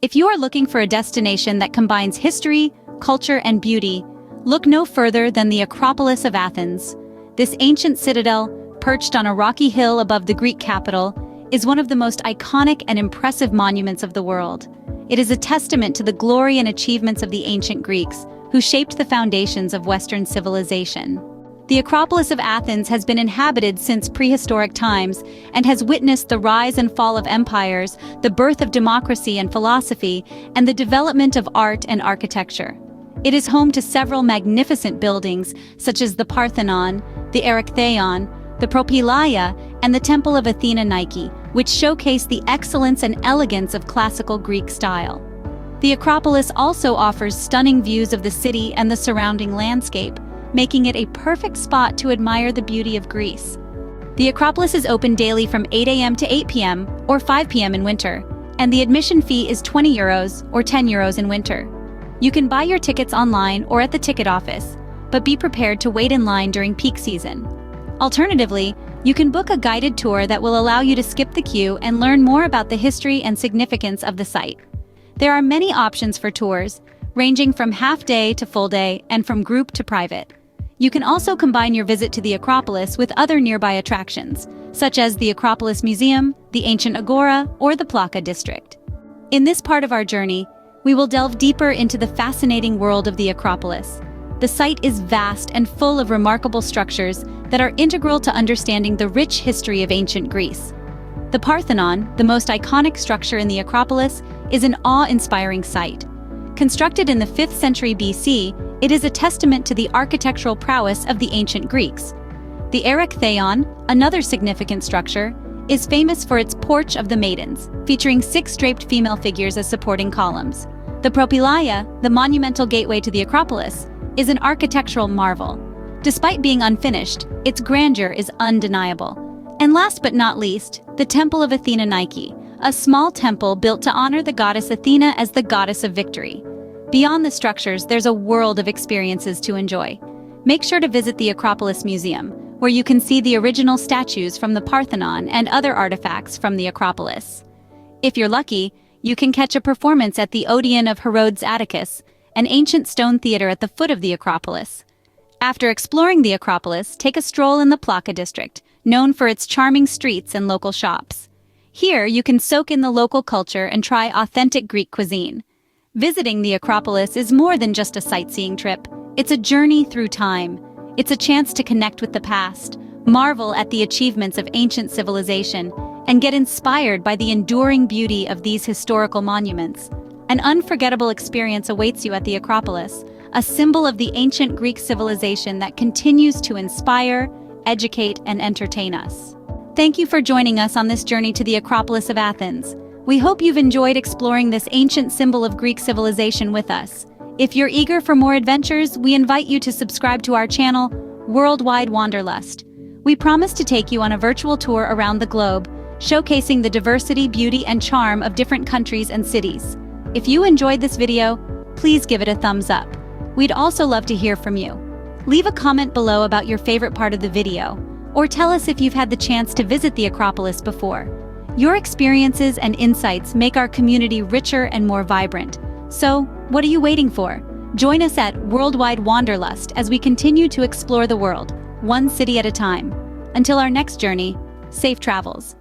If you are looking for a destination that combines history, culture, and beauty, look no further than the Acropolis of Athens. This ancient citadel, perched on a rocky hill above the Greek capital, is one of the most iconic and impressive monuments of the world. It is a testament to the glory and achievements of the ancient Greeks, who shaped the foundations of Western civilization. The Acropolis of Athens has been inhabited since prehistoric times and has witnessed the rise and fall of empires, the birth of democracy and philosophy, and the development of art and architecture. It is home to several magnificent buildings, such as the Parthenon, the Erechtheion, the Propylaea, and the Temple of Athena Nike, which showcase the excellence and elegance of classical Greek style. The Acropolis also offers stunning views of the city and the surrounding landscape, making it a perfect spot to admire the beauty of Greece. The Acropolis is open daily from 8 a.m. to 8 p.m. or 5 p.m. in winter, and the admission fee is €20 or €10 in winter. You can buy your tickets online or at the ticket office, but be prepared to wait in line during peak season. Alternatively, you can book a guided tour that will allow you to skip the queue and learn more about the history and significance of the site. There are many options for tours, ranging from half-day to full-day and from group to private. You can also combine your visit to the Acropolis with other nearby attractions, such as the Acropolis Museum, the Ancient Agora, or the Plaka District. In this part of our journey, we will delve deeper into the fascinating world of the Acropolis. The site is vast and full of remarkable structures that are integral to understanding the rich history of ancient Greece. The Parthenon, the most iconic structure in the Acropolis, is an awe-inspiring sight. Constructed in the 5th century BC, it is a testament to the architectural prowess of the ancient Greeks. The Erechtheion, another significant structure, is famous for its Porch of the Maidens, featuring 6 draped female figures as supporting columns. The Propylaea, the monumental gateway to the Acropolis, is an architectural marvel. Despite being unfinished, its grandeur is undeniable. And last but not least, the Temple of Athena Nike, a small temple built to honor the goddess Athena as the goddess of victory. Beyond the structures, there's a world of experiences to enjoy. Make sure to visit the Acropolis Museum, where you can see the original statues from the Parthenon and other artifacts from the Acropolis. If you're lucky, you can catch a performance at the Odeon of Herodes Atticus, an ancient stone theater at the foot of the Acropolis. After exploring the Acropolis, take a stroll in the Plaka district, known for its charming streets and local shops. Here, you can soak in the local culture and try authentic Greek cuisine. Visiting the Acropolis is more than just a sightseeing trip. It's a journey through time. It's a chance to connect with the past, marvel at the achievements of ancient civilization, and get inspired by the enduring beauty of these historical monuments. An unforgettable experience awaits you at the Acropolis, a symbol of the ancient Greek civilization that continues to inspire, educate, and entertain us. Thank you for joining us on this journey to the Acropolis of Athens. We hope you've enjoyed exploring this ancient symbol of Greek civilization with us. If you're eager for more adventures, we invite you to subscribe to our channel, Worldwide Wanderlust. We promise to take you on a virtual tour around the globe, showcasing the diversity, beauty, and charm of different countries and cities. If you enjoyed this video, please give it a thumbs up. We'd also love to hear from you. Leave a comment below about your favorite part of the video, or tell us if you've had the chance to visit the Acropolis before. Your experiences and insights make our community richer and more vibrant. So, what are you waiting for? Join us at Worldwide Wanderlust as we continue to explore the world, one city at a time. Until our next journey, safe travels.